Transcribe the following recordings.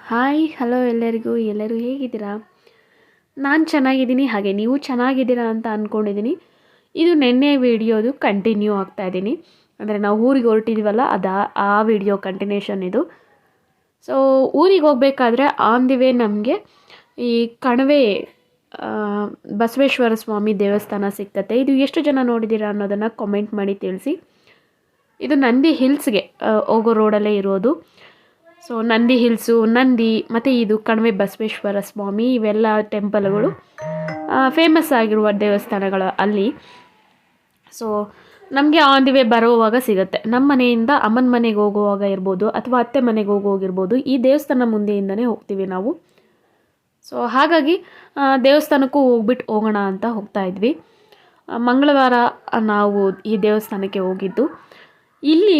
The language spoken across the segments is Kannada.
ಹಾಯ್ ಹಲೋ ಎಲ್ಲರೂ ಹೇಗಿದ್ದೀರಾ? ನಾನು ಚೆನ್ನಾಗಿದ್ದೀನಿ, ಹಾಗೆ ನೀವು ಚೆನ್ನಾಗಿದ್ದೀರಾ ಅಂತ ಅಂದ್ಕೊಂಡಿದ್ದೀನಿ. ಇದು ನಿನ್ನೆ ವೀಡಿಯೋದು ಕಂಟಿನ್ಯೂ ಆಗ್ತಾಯಿದ್ದೀನಿ. ಅಂದರೆ ನಾವು ಊರಿಗೆ ಹೊರಟಿದ್ದೀವಲ್ಲ ಆ ವಿಡಿಯೋ ಕಂಟಿನ್ಯೂಷನ್ ಇದು. ಸೊ ಊರಿಗೆ ಹೋಗಬೇಕಾದ್ರೆ ಆನ್ ದಿ ವೇ ನಮಗೆ ಈ ಕಣವೆ ಬಸವೇಶ್ವರ ಸ್ವಾಮಿ ದೇವಸ್ಥಾನ ಸಿಗ್ತತೆ. ಇದು ಎಷ್ಟು ಜನ ನೋಡಿದ್ದೀರಾ ಅನ್ನೋದನ್ನು ಕಾಮೆಂಟ್ ಮಾಡಿ ತಿಳಿಸಿ. ಇದು ನಂದಿ ಹಿಲ್ಸ್ಗೆ ಹೋಗೋ ರೋಡಲ್ಲೇ ಇರೋದು. ಸೊ ನಂದಿ ಹಿಲ್ಸು, ನಂದಿ ಮತ್ತು ಇದು ಕಣವೆ ಬಸವೇಶ್ವರ ಸ್ವಾಮಿ, ಇವೆಲ್ಲ ಟೆಂಪಲ್ಗಳು ಫೇಮಸ್ ಆಗಿರುವ ದೇವಸ್ಥಾನಗಳು ಅಲ್ಲಿ. ಸೊ ನಮಗೆ ಆನ್ ದಿ ವೇ ಬರೋವಾಗ ಸಿಗುತ್ತೆ. ನಮ್ಮ ಮನೆಯಿಂದ ಅಮ್ಮನ ಮನೆಗೆ ಹೋಗುವಾಗ ಇರ್ಬೋದು ಅಥವಾ ಅತ್ತೆ ಮನೆಗೆ ಹೋಗಿರ್ಬೋದು, ಈ ದೇವಸ್ಥಾನ ಮುಂದೆಯಿಂದನೇ ಹೋಗ್ತೀವಿ ನಾವು. ಸೊ ಹಾಗಾಗಿ ದೇವಸ್ಥಾನಕ್ಕೂ ಹೋಗೋಣ ಅಂತ ಹೋಗ್ತಾಯಿದ್ವಿ. ಮಂಗಳವಾರ ನಾವು ಈ ದೇವಸ್ಥಾನಕ್ಕೆ ಹೋಗಿದ್ದು. ಇಲ್ಲಿ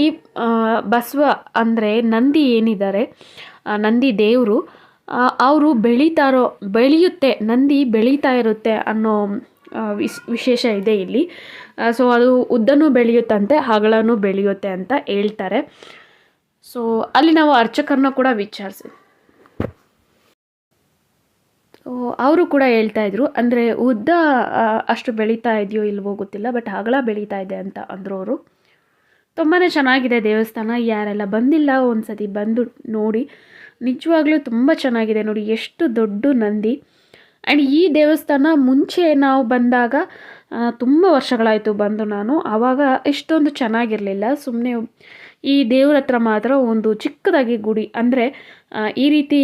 ಬಸವ ಅಂದರೆ ನಂದಿ ಏನಿದ್ದಾರೆ, ನಂದಿ ದೇವರು, ಅವರು ಬೆಳೆಯುತ್ತೆ, ನಂದಿ ಬೆಳೀತಾ ಇರುತ್ತೆ ಅನ್ನೋ ವಿಶೇಷ ಇದೆ ಇಲ್ಲಿ. ಸೊ ಅದು ಉದ್ದನೂ ಬೆಳೆಯುತ್ತಂತೆ, ಅಗಲನೂ ಬೆಳೆಯುತ್ತೆ ಅಂತ ಹೇಳ್ತಾರೆ. ಸೊ ಅಲ್ಲಿ ನಾವು ಅರ್ಚಕರನ್ನ ಕೂಡ ವಿಚಾರಿಸಿ, ಅವರು ಕೂಡ ಹೇಳ್ತಾಯಿದ್ರು, ಅಂದರೆ ಉದ್ದ ಅಷ್ಟು ಬೆಳೀತಾ ಇದೆಯೋ ಇಲ್ವೋ ಗೊತ್ತಿಲ್ಲ, ಬಟ್ ಅಗಲ ಬೆಳೀತಾ ಇದೆ ಅಂತ ಅಂದರು ಅವರು. ತುಂಬಾ ಚೆನ್ನಾಗಿದೆ ದೇವಸ್ಥಾನ. ಯಾರೆಲ್ಲ ಬಂದಿಲ್ಲ ಒಂದು ಸತಿ ಬಂದು ನೋಡಿ, ನಿಜವಾಗ್ಲೂ ತುಂಬ ಚೆನ್ನಾಗಿದೆ. ನೋಡಿ ಎಷ್ಟು ದೊಡ್ಡ ನಂದಿ. ಆ್ಯಂಡ್ ಈ ದೇವಸ್ಥಾನ ಮುಂಚೆ ನಾವು ಬಂದಾಗ ತುಂಬ ವರ್ಷಗಳಾಯಿತು ಬಂದು ನಾನು, ಆವಾಗ ಇಷ್ಟೊಂದು ಚೆನ್ನಾಗಿರಲಿಲ್ಲ. ಸುಮ್ಮನೆ ಈ ದೇವ್ರ ಹತ್ರ ಮಾತ್ರ ಒಂದು ಚಿಕ್ಕದಾಗಿ ಗುಡಿ, ಅಂದರೆ ಈ ರೀತಿ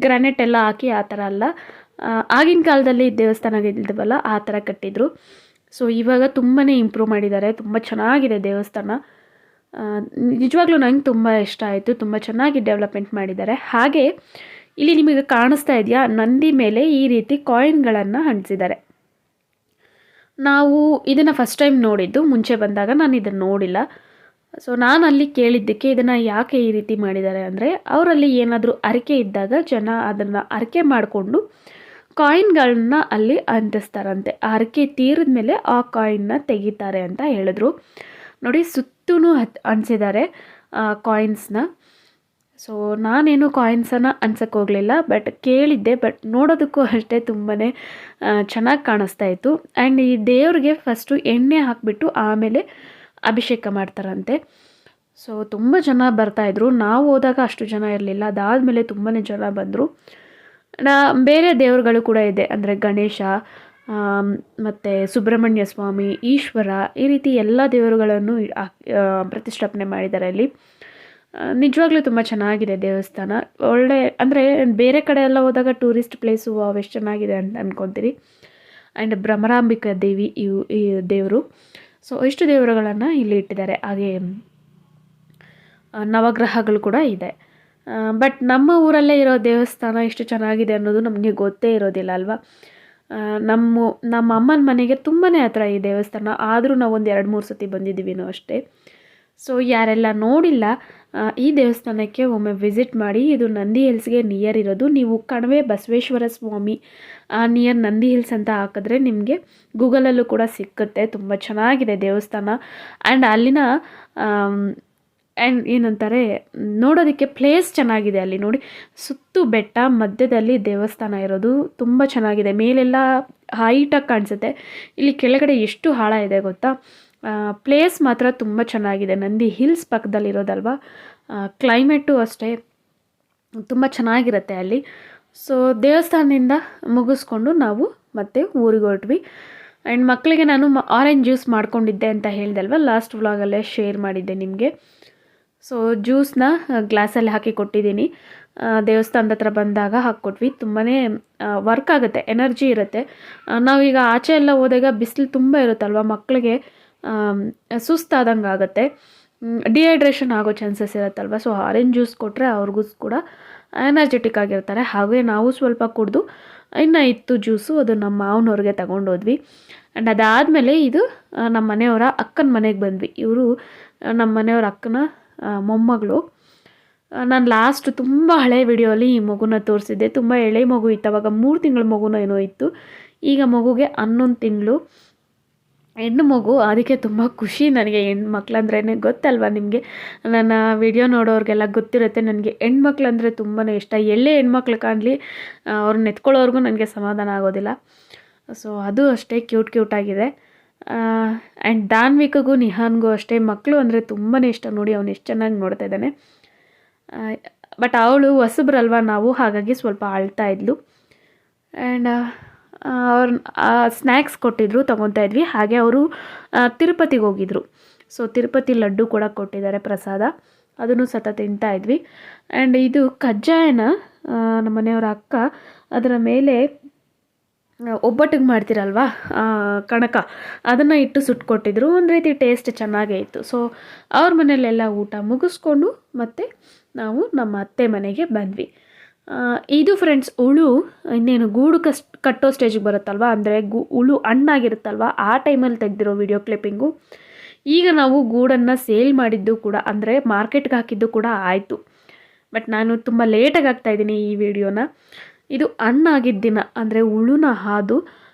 ಗ್ರಾನೈಟ್ ಎಲ್ಲ ಹಾಕಿ ಆ ಥರ ಅಲ್ಲ, ಆಗಿನ ಕಾಲದಲ್ಲಿ ದೇವಸ್ಥಾನಗಳಿದ್ದವಲ್ಲ ಆ ಥರ ಕಟ್ಟಿದ್ರು. ಸೊ ಇವಾಗ ತುಂಬಾ ಇಂಪ್ರೂವ್ ಮಾಡಿದ್ದಾರೆ, ತುಂಬ ಚೆನ್ನಾಗಿದೆ ದೇವಸ್ಥಾನ. ನಿಜವಾಗ್ಲೂ ನಂಗೆ ತುಂಬ ಇಷ್ಟ ಆಯಿತು, ತುಂಬ ಚೆನ್ನಾಗಿ ಡೆವಲಪ್ಮೆಂಟ್ ಮಾಡಿದ್ದಾರೆ. ಹಾಗೆ ಇಲ್ಲಿ ನಿಮಗೆ ಕಾಣಿಸ್ತಾ ಇದೆಯಾ, ನಂದಿ ಮೇಲೆ ಈ ರೀತಿ ಕಾಯಿನ್ಗಳನ್ನು ಅಂಟಿಸಿದ್ದಾರೆ. ನಾವು ಇದನ್ನು ಫಸ್ಟ್ ಟೈಮ್ ನೋಡಿದ್ದು, ಮುಂಚೆ ಬಂದಾಗ ನಾನು ಇದನ್ನು ನೋಡಿಲ್ಲ. ಸೊ ನಾನು ಅಲ್ಲಿ ಕೇಳಿದ್ದಕ್ಕೆ ಇದನ್ನು ಯಾಕೆ ಈ ರೀತಿ ಮಾಡಿದ್ದಾರೆ ಅಂದರೆ, ಅವರಲ್ಲಿ ಏನಾದರೂ ಅರಿಕೆ ಇದ್ದಾಗ ಜನ ಅದನ್ನು ಅರಿಕೆ ಮಾಡಿಕೊಂಡು ಕಾಯಿನ್ಗಳನ್ನ ಅಲ್ಲಿ ಅಂಟಿಸ್ತಾರಂತೆ. ಆ ಅರಿಕೆ ತೀರಿದ ಮೇಲೆ ಆ ಕಾಯಿನ್ನ ತೆಗಿತಾರೆ ಅಂತ ಹೇಳಿದ್ರು. ನೋಡಿ ಸುತ್ತೂ ಅಂಟಿಸಿದ್ದಾರೆ ಕಾಯಿನ್ಸ್ನ. ಸೊ ನಾನೇನು ಕಾಯಿನ್ಸನ್ನು ಅನ್ಸಕ್ಕೆ ಹೋಗಲಿಲ್ಲ, ಬಟ್ ಕೇಳಿದ್ದೆ. ಬಟ್ ನೋಡೋದಕ್ಕೂ ಅಷ್ಟೇ ತುಂಬಾ ಚೆನ್ನಾಗಿ ಕಾಣಿಸ್ತಾ ಇತ್ತು. ಆ್ಯಂಡ್ ಈ ದೇವ್ರಿಗೆ ಫಸ್ಟು ಎಣ್ಣೆ ಹಾಕಿಬಿಟ್ಟು ಆಮೇಲೆ ಅಭಿಷೇಕ ಮಾಡ್ತಾರಂತೆ. ಸೊ ತುಂಬ ಜನ ಬರ್ತಾಯಿದ್ರು. ನಾವು ಹೋದಾಗ ಅಷ್ಟು ಜನ ಇರಲಿಲ್ಲ, ಅದಾದಮೇಲೆ ತುಂಬಾ ಜನ ಬಂದರು. ಬೇರೆ ದೇವರುಗಳು ಕೂಡ ಇದೆ, ಅಂದರೆ ಗಣೇಶ ಮತ್ತು ಸುಬ್ರಹ್ಮಣ್ಯ ಸ್ವಾಮಿ, ಈಶ್ವರ, ಈ ರೀತಿ ಎಲ್ಲ ದೇವರುಗಳನ್ನು ಪ್ರತಿಷ್ಠಾಪನೆ ಮಾಡಿದ್ದಾರೆ ಅಲ್ಲಿ. ನಿಜವಾಗ್ಲೂ ತುಂಬ ಚೆನ್ನಾಗಿದೆ ದೇವಸ್ಥಾನ. ಒಳ್ಳೆ, ಅಂದರೆ ಬೇರೆ ಕಡೆ ಎಲ್ಲ ಹೋದಾಗ ಟೂರಿಸ್ಟ್ ಪ್ಲೇಸು ಅವೆಷ್ಟು ಚೆನ್ನಾಗಿದೆ ಅಂತ ಅಂದ್ಕೊತೀರಿ. ಆ್ಯಂಡ್ ಭ್ರಮರಾಂಬಿಕಾ ದೇವಿ ಈ ದೇವರು. ಸೊ ಇಷ್ಟು ದೇವರುಗಳನ್ನು ಇಲ್ಲಿ ಇಟ್ಟಿದ್ದಾರೆ. ಹಾಗೆ ನವಗ್ರಹಗಳು ಕೂಡ ಇದೆ. ಬಟ್ ನಮ್ಮ ಊರಲ್ಲೇ ಇರೋ ದೇವಸ್ಥಾನ ಇಷ್ಟು ಚೆನ್ನಾಗಿದೆ ಅನ್ನೋದು ನಮಗೆ ಗೊತ್ತೇ ಇರೋದಿಲ್ಲ ಅಲ್ವಾ. ನಮ್ಮ ಅಮ್ಮನ ಮನೆಗೆ ತುಂಬಾ ಹತ್ರ ಈ ದೇವಸ್ಥಾನ, ಆದರೂ ನಾವು ಒಂದು 2-3 ಸತಿ ಬಂದಿದ್ದೀವಿ ಅಷ್ಟೇ. ಸೊ ಯಾರೆಲ್ಲ ನೋಡಿಲ್ಲ, ಈ ದೇವಸ್ಥಾನಕ್ಕೆ ಒಮ್ಮೆ ವಿಸಿಟ್ ಮಾಡಿ. ಇದು ನಂದಿ ಹಿಲ್ಸ್ಗೆ ನಿಯರ್ ಇರೋದು. ನೀವು ಕಣವೆ ಬಸವೇಶ್ವರ ಸ್ವಾಮಿ ನಿಯರ್ ನಂದಿ ಹಿಲ್ಸ್ ಅಂತ ಹಾಕಿದ್ರೆ ನಿಮಗೆ ಗೂಗಲಲ್ಲೂ ಕೂಡ ಸಿಕ್ಕುತ್ತೆ. ತುಂಬ ಚೆನ್ನಾಗಿದೆ ದೇವಸ್ಥಾನ. ಆ್ಯಂಡ್ ಅಲ್ಲಿನ ಆ್ಯಂಡ್ ಏನಂತಾರೆ, ನೋಡೋದಕ್ಕೆ ಪ್ಲೇಸ್ ಚೆನ್ನಾಗಿದೆ. ಅಲ್ಲಿ ನೋಡಿ, ಸುತ್ತು ಬೆಟ್ಟ, ಮಧ್ಯದಲ್ಲಿ ದೇವಸ್ಥಾನ ಇರೋದು ತುಂಬ ಚೆನ್ನಾಗಿದೆ. ಮೇಲೆಲ್ಲ ಹೈಟಾಗಿ ಕಾಣಿಸುತ್ತೆ. ಇಲ್ಲಿ ಕೆಳಗಡೆ ಎಷ್ಟು ಆಳ ಇದೆ ಗೊತ್ತಾ. ಪ್ಲೇಸ್ ಮಾತ್ರ ತುಂಬ ಚೆನ್ನಾಗಿದೆ. ನಂದಿ ಹಿಲ್ಸ್ ಪಕ್ಕದಲ್ಲಿರೋದಲ್ವ, ಕ್ಲೈಮೇಟು ಅಷ್ಟೇ ತುಂಬ ಚೆನ್ನಾಗಿರುತ್ತೆ ಅಲ್ಲಿ. ಸೊ ದೇವಸ್ಥಾನದಿಂದ ಮುಗಿಸ್ಕೊಂಡು ನಾವು ಮತ್ತೆ ಊರಿಗೆ ಹೊರಟ್ವಿ. ಆ್ಯಂಡ್ ಮಕ್ಕಳಿಗೆ ನಾನು ಆರೆಂಜ್ ಜ್ಯೂಸ್ ಮಾಡ್ಕೊಂಡಿದ್ದೆ ಅಂತ ಹೇಳ್ದಲ್ವ, ಲಾಸ್ಟ್ ವ್ಲಾಗಲ್ಲೇ ಶೇರ್ ಮಾಡಿದ್ದೆ ನಿಮಗೆ. ಸೊ ಜ್ಯೂಸನ್ನ ಗ್ಲಾಸಲ್ಲಿ ಹಾಕಿ ಕೊಟ್ಟಿದ್ದೀನಿ. ದೇವಸ್ಥಾನದ ಹತ್ರ ಬಂದಾಗ ಹಾಕ್ಕೊಟ್ವಿ. ತುಂಬಾ ವರ್ಕ್ ಆಗುತ್ತೆ, ಎನರ್ಜಿ ಇರುತ್ತೆ. ನಾವೀಗ ಆಚೆ ಎಲ್ಲ ಹೋದಾಗ ಬಿಸಿಲು ತುಂಬ ಇರುತ್ತಲ್ವ, ಮಕ್ಕಳಿಗೆ ಸುಸ್ತಾದಂಗೆ ಆಗುತ್ತೆ, ಡಿಹೈಡ್ರೇಷನ್ ಆಗೋ ಚಾನ್ಸಸ್ ಇರುತ್ತಲ್ವ. ಸೊ ಆರೆಂಜ್ ಜ್ಯೂಸ್ ಕೊಟ್ಟರೆ ಅವ್ರಿಗೂ ಕೂಡ ಎನರ್ಜೆಟಿಕ್ ಆಗಿರ್ತಾರೆ. ಹಾಗೆ ನಾವು ಸ್ವಲ್ಪ ಕುಡಿದು ಇನ್ನೂ ಇತ್ತು ಜ್ಯೂಸು, ಅದು ನಮ್ಮ ಮಾವನವ್ರಿಗೆ ತಗೊಂಡೋದ್ವಿ. ಆ್ಯಂಡ್ ಅದಾದಮೇಲೆ ಇದು ನಮ್ಮ ಮನೆಯವರ ಅಕ್ಕನ ಮನೆಗೆ ಬಂದ್ವಿ. ಇವರು ನಮ್ಮ ಮನೆಯವರ ಅಕ್ಕನ ಮೊಮ್ಮಗಳು. ನಾನು ಲಾಸ್ಟ್ ತುಂಬ ಹಳೆ ವಿಡಿಯೋಲಿ ಈ ಮಗುನ ತೋರಿಸಿದ್ದೆ. ತುಂಬ ಎಳೆ ಮಗು ಇತ್ತು, ಅವಾಗ 3 ತಿಂಗಳ ಮಗುನ ಏನೋ ಇತ್ತು. ಈಗ ಮಗುಗೆ 11 ತಿಂಗಳು. ಹೆಣ್ಣು ಮಗು ಅದಕ್ಕೆ ತುಂಬ ಖುಷಿ ನನಗೆ. ಹೆಣ್ಮಕ್ಳಂದ್ರೇ ಗೊತ್ತಲ್ವ ನಿಮಗೆ, ನನ್ನ ವಿಡಿಯೋ ನೋಡೋರಿಗೆಲ್ಲ ಗೊತ್ತಿರುತ್ತೆ ನನಗೆ ಹೆಣ್ಮಕ್ಳಂದರೆ ತುಂಬಾ ಇಷ್ಟ. ಎಲ್ಲೇ ಹೆಣ್ಮಕ್ಳು ಕಾಣಲಿ ಅವ್ರನ್ನ ಎತ್ಕೊಳ್ಳೋರ್ಗೂ ನನಗೆ ಸಮಾಧಾನ ಆಗೋದಿಲ್ಲ. ಸೊ ಅದು ಅಷ್ಟೇ ಕ್ಯೂಟಾಗಿದೆ. ಆ್ಯಂಡ್ ದಾನ್ವಿಕಗೂ ನಿಹಾನ್ಗೂ ಅಷ್ಟೇ ಮಕ್ಕಳು ಅಂದರೆ ತುಂಬಾ ಇಷ್ಟ. ನೋಡಿ ಅವನು ಎಷ್ಟು ಚೆನ್ನಾಗಿ ನೋಡ್ತಾ ಇದ್ದಾನೆ. ಬಟ್ ಅವಳು ಹೊಸಬ್ರಲ್ವ ನಾವು, ಹಾಗಾಗಿ ಸ್ವಲ್ಪ ಅಳ್ತಾ ಇದ್ಲು. ಆ್ಯಂಡ್ ಅವ್ರು ಸ್ನ್ಯಾಕ್ಸ್ ಕೊಟ್ಟಿದ್ದರು, ತೊಗೊತಾ ಇದ್ವಿ. ಹಾಗೆ ಅವರು ತಿರುಪತಿಗೆ ಹೋಗಿದ್ರು. ಸೊ ತಿರುಪತಿ ಲಡ್ಡು ಕೂಡ ಕೊಟ್ಟಿದ್ದಾರೆ ಪ್ರಸಾದ, ಅದನ್ನು ತಿಂತಾ ಇದ್ವಿ. ಆ್ಯಂಡ್ ಇದು ಕಜ್ಜಾಯನ ನಮ್ಮ ಮನೆಯವರ ಅಕ್ಕ ಅದರ ಮೇಲೆ ಒಬ್ಬಟ್ಟಿಗೆ ಮಾಡ್ತಿರಲ್ವ ಕಣಕ, ಅದನ್ನು ಇಟ್ಟು ಸುಟ್ಕೊಟ್ಟಿದ್ರು. ಒಂದು ರೀತಿ ಟೇಸ್ಟ್ ಚೆನ್ನಾಗೇ ಇತ್ತು. ಸೊ ಅವ್ರ ಮನೆಯಲ್ಲೆಲ್ಲ ಊಟ ಮುಗಿಸ್ಕೊಂಡು ಮತ್ತೆ ನಾವು ನಮ್ಮ ಅತ್ತೆ ಮನೆಗೆ ಬಂದ್ವಿ. ಇದು ಫ್ರೆಂಡ್ಸ್ ಹುಳು ಇನ್ನೇನು ಗೂಡು ಕಟ್ಟೋ ಸ್ಟೇಜಿಗೆ ಬರುತ್ತಲ್ವ, ಅಂದರೆ ಹುಳು ಹಣ್ಣಾಗಿರುತ್ತಲ್ವ, ಆ ಟೈಮಲ್ಲಿ ತೆಗೆದಿರೋ ವಿಡಿಯೋ ಕ್ಲಿಪ್ಪಿಂಗು. ಈಗ ನಾವು ಗೂಡನ್ನು ಸೇಲ್ ಮಾಡಿದ್ದು ಕೂಡ, ಅಂದರೆ ಮಾರ್ಕೆಟ್ಗೆ ಹಾಕಿದ್ದು ಕೂಡ ಆಯಿತು. ಬಟ್ ನಾನು ತುಂಬ ಲೇಟಾಗಿ ಹಾಕ್ತಾಯಿದ್ದೀನಿ ಈ ವಿಡಿಯೋನ. ಇದು ಹಣ್ಣಾಗಿದ್ದ ದಿನ, ಅಂದರೆ ಹುಳುನ ಹಾದು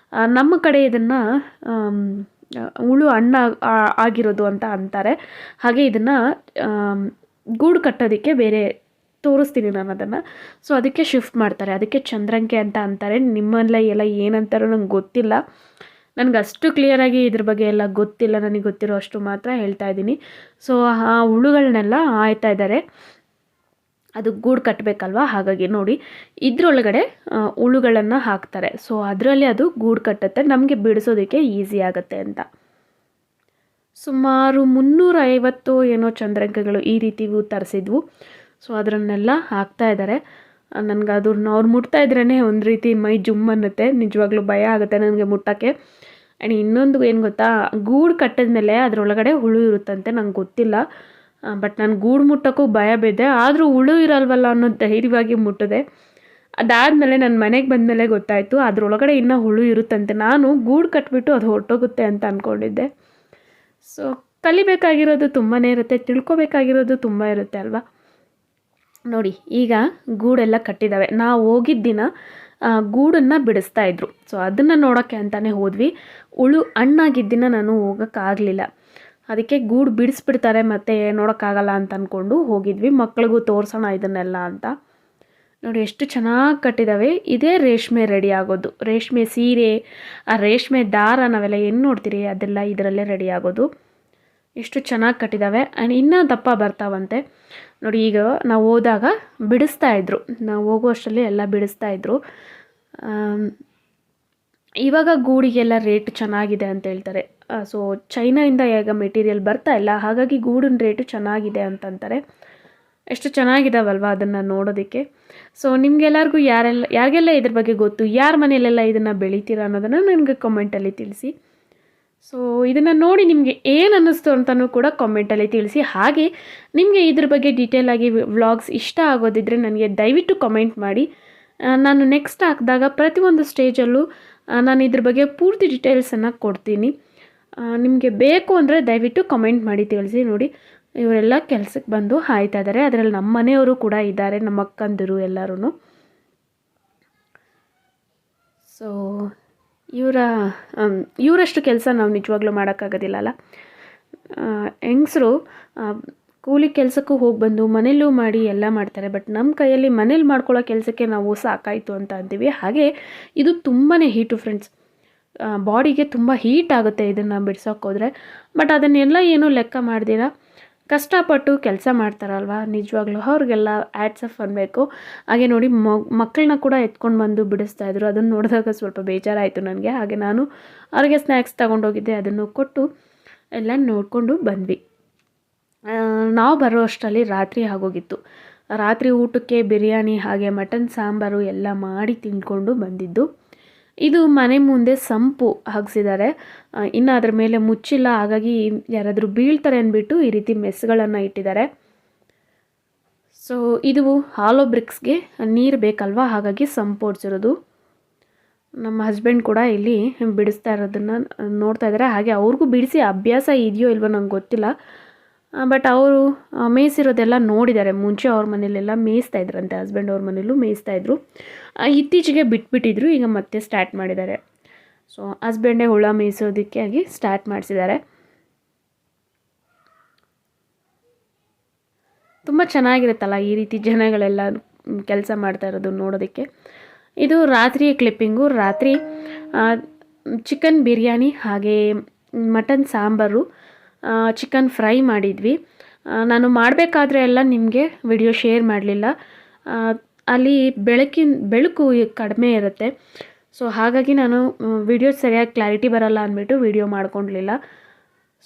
ನಮ್ಮ ಕಡೆ ಇದನ್ನು ಹುಳು ಆಗಿರೋದು ಅಂತ ಅಂತಾರೆ. ಹಾಗೆ ಇದನ್ನು ಗೂಡು ಕಟ್ಟೋದಕ್ಕೆ ಬೇರೆ ತೋರಿಸ್ತೀನಿ ನಾನು ಅದನ್ನು. ಸೊ ಅದಕ್ಕೆ ಶಿಫ್ಟ್ ಮಾಡ್ತಾರೆ, ಅದಕ್ಕೆ ಚಂದ್ರಂಕೆ ಅಂತ ಅಂತಾರೆ. ನಿಮ್ಮಲ್ಲ ಎಲ್ಲ ಏನಂತಾರೋ ನಂಗೆ ಗೊತ್ತಿಲ್ಲ, ನನಗೆ ಅಷ್ಟು ಕ್ಲಿಯರಾಗಿ ಇದ್ರ ಬಗ್ಗೆ ಎಲ್ಲ ಗೊತ್ತಿಲ್ಲ. ನನಗೆ ಗೊತ್ತಿರೋ ಅಷ್ಟು ಮಾತ್ರ ಹೇಳ್ತಾ ಇದ್ದೀನಿ. ಸೊ ಆ ಹುಳುಗಳನ್ನೆಲ್ಲ ಆಯ್ತಾ ಇದ್ದಾರೆ, ಅದು ಗೂಡು ಕಟ್ಟಬೇಕಲ್ವ, ಹಾಗಾಗಿ ನೋಡಿ ಇದರೊಳಗಡೆ ಹುಳುಗಳನ್ನು ಹಾಕ್ತಾರೆ. ಸೊ ಅದರಲ್ಲಿ ಅದು ಗೂಡು ಕಟ್ಟುತ್ತೆ, ನಮಗೆ ಬಿಡಿಸೋದಕ್ಕೆ ಈಸಿ ಆಗುತ್ತೆ ಅಂತ. ಸುಮಾರು 350 ಏನೋ ಚಂದ್ರಂಕೆಗಳು ಈ ರೀತಿಗೂ ತರಿಸಿದ್ವು. ಸೊ ಅದರನ್ನೆಲ್ಲ ಹಾಕ್ತಾ ಇದ್ದಾರೆ. ನನಗೆ ಅವ್ರು ಮುಟ್ತಾ ಇದ್ರೇ ಒಂದು ರೀತಿ ಮೈ ಜುಮ್ ಅನ್ನುತ್ತೆ, ನಿಜವಾಗ್ಲೂ ಭಯ ಆಗುತ್ತೆ ನನಗೆ ಮುಟ್ಟೋಕ್ಕೆ. ಆ್ಯಂಡ್ ಇನ್ನೊಂದು ಏನು ಗೊತ್ತಾ, ಗೂಡು ಕಟ್ಟಿದ್ಮೇಲೆ ಅದರೊಳಗಡೆ ಹುಳು ಇರುತ್ತಂತೆ, ನಂಗೆ ಗೊತ್ತಿಲ್ಲ. ಬಟ್ ನಾನು ಗೂಡು ಮುಟ್ಟೋಕ್ಕೂ ಭಯ ಬಿದ್ದೆ, ಆದರೂ ಹುಳು ಇರಲ್ವಲ್ಲ ಅನ್ನೋ ಧೈರ್ಯವಾಗಿ ಮುಟ್ಟಿದೆ. ಅದಾದಮೇಲೆ ನನ್ನ ಮನೆಗೆ ಬಂದಮೇಲೆ ಗೊತ್ತಾಯಿತು ಅದರೊಳಗಡೆ ಇನ್ನೂ ಹುಳು ಇರುತ್ತಂತೆ. ನಾನು ಗೂಡು ಕಟ್ಬಿಟ್ಟು ಅದು ಹೊರಟೋಗುತ್ತೆ ಅಂತ ಅಂದ್ಕೊಂಡಿದ್ದೆ. ಸೊ ಕಲಿಬೇಕಾಗಿರೋದು ತುಂಬಾ ಇರುತ್ತೆ, ತಿಳ್ಕೊಬೇಕಾಗಿರೋದು ತುಂಬ ಇರುತ್ತೆ ಅಲ್ವಾ. ನೋಡಿ ಈಗ ಗೂಡೆಲ್ಲ ಕಟ್ಟಿದ್ದಾವೆ. ನಾವು ಹೋಗಿದ್ದ ದಿನ ಗೂಡನ್ನು ಬಿಡಿಸ್ತಾಯಿದ್ರು. ಸೊ ಅದನ್ನು ನೋಡೋಕ್ಕೆ ಅಂತಲೇ ಹೋದ್ವಿ. ಹುಳು ಹಣ್ಣಾಗಿದ್ದ ದಿನ ನಾನು ಹೋಗೋಕ್ಕಾಗಲಿಲ್ಲ, ಅದಕ್ಕೆ ಗೂಡು ಬಿಡಿಸ್ಬಿಡ್ತಾರೆ ಮತ್ತು ನೋಡೋಕ್ಕಾಗಲ್ಲ ಅಂತ ಅಂದ್ಕೊಂಡು ಹೋಗಿದ್ವಿ. ಮಕ್ಳಿಗೂ ತೋರಿಸೋಣ ಇದನ್ನೆಲ್ಲ ಅಂತ. ನೋಡಿ ಎಷ್ಟು ಚೆನ್ನಾಗಿ ಕಟ್ಟಿದ್ದಾವೆ. ಇದೇ ರೇಷ್ಮೆ ರೆಡಿ ಆಗೋದು, ರೇಷ್ಮೆ ಸೀರೆ, ಆ ರೇಷ್ಮೆ ದಾರ ನಾವೆಲ್ಲ ಏನು ನೋಡ್ತೀರಿ ಅದೆಲ್ಲ ಇದರಲ್ಲೇ ರೆಡಿ ಆಗೋದು. ಎಷ್ಟು ಚೆನ್ನಾಗಿ ಕಟ್ಟಿದ್ದಾವೆ. ಆ್ಯಂಡ್ ಇನ್ನೂ ದಪ್ಪ ಬರ್ತಾವಂತೆ. ನೋಡಿ ಈಗ ನಾವು ಹೋದಾಗ ಬಿಡಿಸ್ತಾಯಿದ್ರು, ನಾವು ಹೋಗೋ ಅಷ್ಟರಲ್ಲಿ ಎಲ್ಲ ಬಿಡಿಸ್ತಾಯಿದ್ರು. ಇವಾಗ ಗೂಡಿಗೆಲ್ಲ ರೇಟ್ ಚೆನ್ನಾಗಿದೆ ಅಂತ ಹೇಳ್ತಾರೆ. ಸೊ ಚೈನಾಯಿಂದ ಈಗ ಮೆಟೀರಿಯಲ್ ಬರ್ತಾ ಇಲ್ಲ, ಹಾಗಾಗಿ ಗೂಡಿನ ರೇಟು ಚೆನ್ನಾಗಿದೆ ಅಂತಂತಾರೆ. ಎಷ್ಟು ಚೆನ್ನಾಗಿದ್ದಾವಲ್ವ ಅದನ್ನು ನೋಡೋದಕ್ಕೆ. ಸೊ ನಿಮಗೆಲ್ಲರಿಗೂ ಯಾರಿಗೆಲ್ಲ ಇದ್ರ ಬಗ್ಗೆ ಗೊತ್ತು, ಯಾರ ಮನೆಯಲ್ಲೆಲ್ಲ ಇದನ್ನು ಬೆಳಿತೀರಾ ಅನ್ನೋದನ್ನು ನನಗೆ ಕಮೆಂಟಲ್ಲಿ ತಿಳಿಸಿ. ಸೊ ಇದನ್ನು ನೋಡಿ ನಿಮಗೆ ಏನು ಅನ್ನಿಸ್ತು ಅಂತಲೂ ಕೂಡ ಕಾಮೆಂಟಲ್ಲಿ ತಿಳಿಸಿ. ಹಾಗೆ ನಿಮಗೆ ಇದ್ರ ಬಗ್ಗೆ ಡೀಟೇಲಾಗಿ ವ್ಲಾಗ್ಸ್ ಇಷ್ಟ ಆಗೋದಿದ್ದರೆ ನನಗೆ ದಯವಿಟ್ಟು ಕಮೆಂಟ್ ಮಾಡಿ. ನಾನು ನೆಕ್ಸ್ಟ್ ಹಾಕಿದಾಗ ಪ್ರತಿಯೊಂದು ಸ್ಟೇಜಲ್ಲೂ ನಾನು ಇದ್ರ ಬಗ್ಗೆ ಪೂರ್ತಿ ಡೀಟೇಲ್ಸನ್ನು ಕೊಡ್ತೀನಿ. ನಿಮಗೆ ಬೇಕು ಅಂದರೆ ದಯವಿಟ್ಟು ಕಮೆಂಟ್ ಮಾಡಿ ತಿಳಿಸಿ. ನೋಡಿ ಇವರೆಲ್ಲ ಕೆಲಸಕ್ಕೆ ಬಂದು ಹಾಯ್ತಾ ಇದ್ದಾರೆ, ಅದರಲ್ಲಿ ನಮ್ಮ ಮನೆಯವರು ಕೂಡ ಇದ್ದಾರೆ, ನಮ್ಮ ಅಕ್ಕಂದಿರು ಎಲ್ಲರೂ. ಸೊ ಇವರಷ್ಟು ಕೆಲಸ ನಾವು ನಿಜವಾಗ್ಲೂ ಮಾಡೋಕ್ಕಾಗೋದಿಲ್ಲಲ್ಲ. ಹೆಂಗಸರು ಕೂಲಿ ಕೆಲಸಕ್ಕೂ ಹೋಗಿ ಬಂದು ಮನೇಲೂ ಮಾಡಿ ಎಲ್ಲ ಮಾಡ್ತಾರೆ. ಬಟ್ ನಮ್ಮ ಕೈಯಲ್ಲಿ ಮನೇಲಿ ಮಾಡ್ಕೊಳ್ಳೋ ಕೆಲಸಕ್ಕೆ ನಾವು ಸಾಕಾಯಿತು ಅಂತ ಅಂತೀವಿ. ಹಾಗೆ ಇದು ತುಂಬಾ ಹೀಟು ಫ್ರೆಂಡ್ಸ್, ಬಾಡಿಗೆ ತುಂಬ ಹೀಟ್ ಆಗುತ್ತೆ ಇದನ್ನು ಬಿಡ್ಸೋಕ್ಕೋದ್ರೆ. ಬಟ್ ಅದನ್ನೆಲ್ಲ ಏನೂ ಲೆಕ್ಕ ಮಾಡ್ದಿರ ಕಷ್ಟಪಟ್ಟು ಕೆಲಸ ಮಾಡ್ತಾರಲ್ವ, ನಿಜವಾಗ್ಲೂ ಅವ್ರಿಗೆಲ್ಲ ಆ್ಯಡ್ಸ್ ಆಫ್ ಅನ್ನಬೇಕು. ಹಾಗೆ ನೋಡಿ ಮಕ್ಕಳನ್ನ ಕೂಡ ಎತ್ಕೊಂಡು ಬಂದು ಬಿಡಿಸ್ತಾಯಿದ್ರು. ಅದನ್ನು ನೋಡಿದಾಗ ಸ್ವಲ್ಪ ಬೇಜಾರಾಯಿತು ನನಗೆ. ಹಾಗೆ ನಾನು ಅವ್ರಿಗೆ ಸ್ನ್ಯಾಕ್ಸ್ ತೊಗೊಂಡೋಗಿದ್ದೆ, ಅದನ್ನು ಕೊಟ್ಟು ಎಲ್ಲ ನೋಡಿಕೊಂಡು ಬಂದ್ವಿ. ನಾವು ಬರೋ ಅಷ್ಟರಲ್ಲಿ ರಾತ್ರಿ ಆಗೋಗಿತ್ತು. ರಾತ್ರಿ ಊಟಕ್ಕೆ ಬಿರಿಯಾನಿ ಹಾಗೆ ಮಟನ್ ಸಾಂಬಾರು ಎಲ್ಲ ಮಾಡಿ ತಿಂದ್ಕೊಂಡು ಬಂದಿದ್ದು. ಇದು ಮನೆ ಮುಂದೆ ಸಂಪು ಹಾಕ್ಸಿದ್ದಾರೆ, ಇನ್ನು ಅದರ ಮೇಲೆ ಮುಚ್ಚಿಲ್ಲ, ಹಾಗಾಗಿ ಯಾರಾದರೂ ಬೀಳ್ತಾರೆ ಅಂದ್ಬಿಟ್ಟು ಈ ರೀತಿ ಮೆಸ್ಗಳನ್ನು ಇಟ್ಟಿದ್ದಾರೆ. ಸೊ ಇದು ಹಾಲೋ ಬ್ರಿಕ್ಸ್ಗೆ ನೀರು ಬೇಕಲ್ವ, ಹಾಗಾಗಿ ಸಂಪು ಹೊಡ್ಸಿರೋದು. ನಮ್ಮ ಹಸ್ಬೆಂಡ್ ಕೂಡ ಇಲ್ಲಿ ಬಿಡಿಸ್ತಾ ಇರೋದನ್ನು ನೋಡ್ತಾ ಇದ್ದಾರೆ. ಹಾಗೆ ಅವ್ರಿಗೂ ಬಿಡಿಸಿ ಅಭ್ಯಾಸ ಇದೆಯೋ ಇಲ್ವೋ ನಂಗೆ ಗೊತ್ತಿಲ್ಲ. ಬಟ್ ಅವರು ಮೇಯಿಸಿರೋದೆಲ್ಲ ನೋಡಿದ್ದಾರೆ. ಮುಂಚೆ ಅವ್ರ ಮನೇಲೆಲ್ಲ ಮೇಯಿಸ್ತಾಯಿದ್ರಂತೆ, ಹಸ್ಬೆಂಡ್ ಅವ್ರ ಮನೇಲೂ ಮೇಯಿಸ್ತಾಯಿದ್ರು. ಇತ್ತೀಚೆಗೆ ಬಿಟ್ಬಿಟ್ಟಿದ್ರು, ಈಗ ಮತ್ತೆ ಸ್ಟಾರ್ಟ್ ಮಾಡಿದ್ದಾರೆ. ಸೊ ಹಸ್ಬೆಂಡೇ ಹುಳ ಮೇಯಿಸೋದಕ್ಕೆ ಆಗಿ ಸ್ಟಾರ್ಟ್ ಮಾಡಿಸಿದ್ದಾರೆ. ತುಂಬ ಚೆನ್ನಾಗಿರುತ್ತಲ್ಲ ಈ ರೀತಿ ಜನಗಳೆಲ್ಲ ಕೆಲಸ ಮಾಡ್ತಾ ಇರೋದು ನೋಡೋದಕ್ಕೆ. ಇದು ರಾತ್ರಿ ಕ್ಲಿಪ್ಪಿಂಗು. ರಾತ್ರಿ ಚಿಕನ್ ಬಿರಿಯಾನಿ ಹಾಗೆ ಮಟನ್ ಸಾಂಬಾರು, ಚಿಕನ್ ಫ್ರೈ ಮಾಡಿದ್ವಿ. ನಾನು ಮಾಡಬೇಕಾದ್ರೆ ಎಲ್ಲ ನಿಮಗೆ ವಿಡಿಯೋ ಶೇರ್ ಮಾಡಲಿಲ್ಲ. ಅಲ್ಲಿ ಬೆಳಕು ಕಡಿಮೆ ಇರುತ್ತೆ. ಸೊ ಹಾಗಾಗಿ ನಾನು ವಿಡಿಯೋ ಸರಿಯಾಗಿ ಕ್ಲಾರಿಟಿ ಬರಲ್ಲ ಅಂದ್ಬಿಟ್ಟು ವಿಡಿಯೋ ಮಾಡ್ಕೊಳ್ಲಿಲ್ಲ.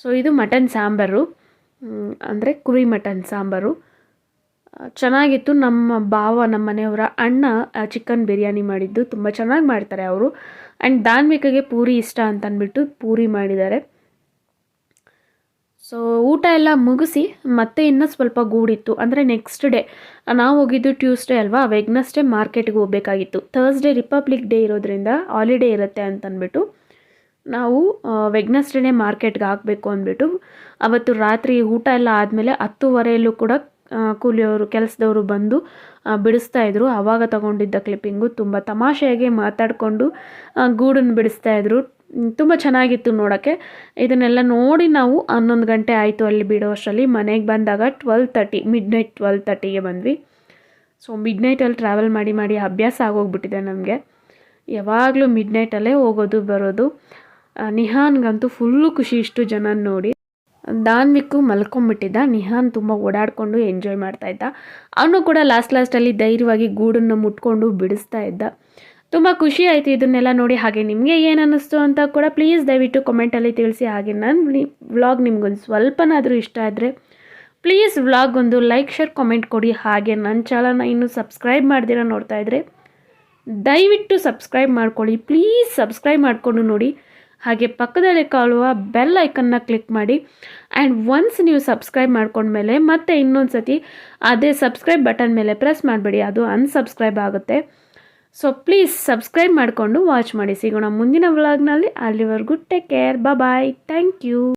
ಸೊ ಇದು ಮಟನ್ ಸಾಂಬಾರು, ಅಂದರೆ ಕುರಿ ಮಟನ್ ಸಾಂಬಾರು ಚೆನ್ನಾಗಿತ್ತು. ನಮ್ಮ ಮನೆಯವರ ಅಣ್ಣ ಚಿಕನ್ ಬಿರಿಯಾನಿ ಮಾಡಿದ್ದು ತುಂಬ ಚೆನ್ನಾಗಿ ಮಾಡ್ತಾರೆ ಅವರು. ಆ್ಯಂಡ್ ಧಾನ್ವಿಕಗೆ ಪೂರಿ ಇಷ್ಟ ಅಂತ ಅಂದ್ಬಿಟ್ಟು ಪೂರಿ ಮಾಡಿದ್ದಾರೆ. ಸೊ ಊಟ ಎಲ್ಲ ಮುಗಿಸಿ ಮತ್ತೆ ಇನ್ನೂ ಸ್ವಲ್ಪ ಗೂಡಿತ್ತು. ಅಂದರೆ ನೆಕ್ಸ್ಟ್ ಡೇ ನಾವು ಹೋಗಿದ್ದು ಟ್ಯೂಸ್ಡೇ ಅಲ್ವಾ, ವೆಡ್ನೆಸ್ಡೇ ಮಾರ್ಕೆಟ್ಗೆ ಹೋಗಬೇಕಾಗಿತ್ತು. ಥರ್ಸ್ಡೇ ರಿಪಬ್ಲಿಕ್ ಡೇ ಇರೋದ್ರಿಂದ ಹಾಲಿಡೇ ಇರುತ್ತೆ ಅಂತಂದ್ಬಿಟ್ಟು ನಾವು ವೆಡ್ನೆಸ್ಡೇನೇ ಮಾರ್ಕೆಟ್ಗೆ ಹಾಕಬೇಕು ಅಂದ್ಬಿಟ್ಟು ಅವತ್ತು ರಾತ್ರಿ ಊಟ ಎಲ್ಲ ಆದಮೇಲೆ 10:30 ಕೂಡ ಕೂಲಿಯವರು ಕೆಲಸದವರು ಬಂದು ಬಿಡಿಸ್ತಾಯಿದ್ರು. ಆವಾಗ ತಗೊಂಡಿದ್ದ ಕ್ಲಿಪ್ಪಿಂಗು. ತುಂಬ ತಮಾಷೆಯಾಗಿ ಮಾತಾಡಿಕೊಂಡು ಗೂಡನ್ನು ಬಿಡಿಸ್ತಾಯಿದ್ರು. ತುಂಬ ಚೆನ್ನಾಗಿತ್ತು ನೋಡೋಕ್ಕೆ. ಇದನ್ನೆಲ್ಲ ನೋಡಿ ನಾವು 11 ಗಂಟೆ ಆಯಿತು ಅಲ್ಲಿ ಬಿಡೋ ಅಷ್ಟರಲ್ಲಿ. ಮನೆಗೆ ಬಂದಾಗ 12:30 ಮಿಡ್ನೈಟ್ 12:30ಗೆ ಬಂದ್ವಿ. ಸೊ ಮಿಡ್ನೈಟಲ್ಲಿ ಟ್ರಾವೆಲ್ ಮಾಡಿ ಅಭ್ಯಾಸ ಆಗೋಗ್ಬಿಟ್ಟಿದೆ ನಮಗೆ. ಯಾವಾಗಲೂ ಮಿಡ್ನೈಟಲ್ಲೇ ಹೋಗೋದು ಬರೋದು. ನಿಹಾನ್ಗಂತೂ ಫುಲ್ಲು ಖುಷಿ ಇಷ್ಟು ಜನ ನೋಡಿ. ಧಾನ್ವಿಕ್ಕು ಮಲ್ಕೊಂಡ್ಬಿಟ್ಟಿದ್ದ. ನಿಹಾನ್ ತುಂಬ ಓಡಾಡಿಕೊಂಡು ಎಂಜಾಯ್ ಮಾಡ್ತಾಯಿದ್ದ. ಅವನು ಕೂಡ ಲಾಸ್ಟಲ್ಲಿ ಧೈರ್ಯವಾಗಿ ಗೂಡನ್ನು ಮುಟ್ಕೊಂಡು ಬಿಡಿಸ್ತಾ ಇದ್ದ. ತುಂಬ ಖುಷಿ ಆಯಿತು ಇದನ್ನೆಲ್ಲ ನೋಡಿ. ಹಾಗೆ ನಿಮಗೆ ಏನು ಅನ್ನಿಸ್ತು ಅಂತ ಕೂಡ ಪ್ಲೀಸ್ ದಯವಿಟ್ಟು ಕಮೆಂಟಲ್ಲಿ ತಿಳಿಸಿ. ಹಾಗೆ ನನ್ನ ವ್ಲಾಗ್ ನಿಮ್ಗೊಂದು ಸ್ವಲ್ಪನಾದರೂ ಇಷ್ಟ ಆದರೆ ಪ್ಲೀಸ್ ವ್ಲಾಗೊಂದು ಲೈಕ್ ಶೇರ್ ಕಮೆಂಟ್ ಕೊಡಿ. ಹಾಗೆ ನನ್ನ ಚಾನಲ್ನ ಇನ್ನೂ ಸಬ್ಸ್ಕ್ರೈಬ್ ಮಾಡ್ದಿರ ನೋಡ್ತಾ ಇದ್ದರೆ ದಯವಿಟ್ಟು ಸಬ್ಸ್ಕ್ರೈಬ್ ಮಾಡ್ಕೊಳ್ಳಿ. ಪ್ಲೀಸ್ ಸಬ್ಸ್ಕ್ರೈಬ್ ಮಾಡಿಕೊಂಡು ನೋಡಿ. ಹಾಗೆ ಪಕ್ಕದಲ್ಲಿ ಕಾಣುವ ಬೆಲ್ ಐಕನ್ನ ಕ್ಲಿಕ್ ಮಾಡಿ. ಆ್ಯಂಡ್ ಒನ್ಸ್ ನೀವು ಸಬ್ಸ್ಕ್ರೈಬ್ ಮಾಡ್ಕೊಂಡ್ಮೇಲೆ ಮತ್ತೆ ಇನ್ನೊಂದು ಸತಿ ಅದೇ ಸಬ್ಸ್ಕ್ರೈಬ್ ಬಟನ್ ಮೇಲೆ ಪ್ರೆಸ್ ಮಾಡಬೇಡಿ, ಅದು ಅನ್ಸಬ್ಸ್ಕ್ರೈಬ್ ಆಗುತ್ತೆ. ಸೊ ಪ್ಲೀಸ್ ಸಬ್ಸ್ಕ್ರೈಬ್ ಮಾಡಿಕೊಂಡು ವಾಚ್ ಮಾಡಿ. ಸಿಗೋಣ ಮುಂದಿನ ವ್ಲಾಗ್ನಲ್ಲಿ. ಅಲ್ಲಿವರೆಗೂ take care, bye, thank you.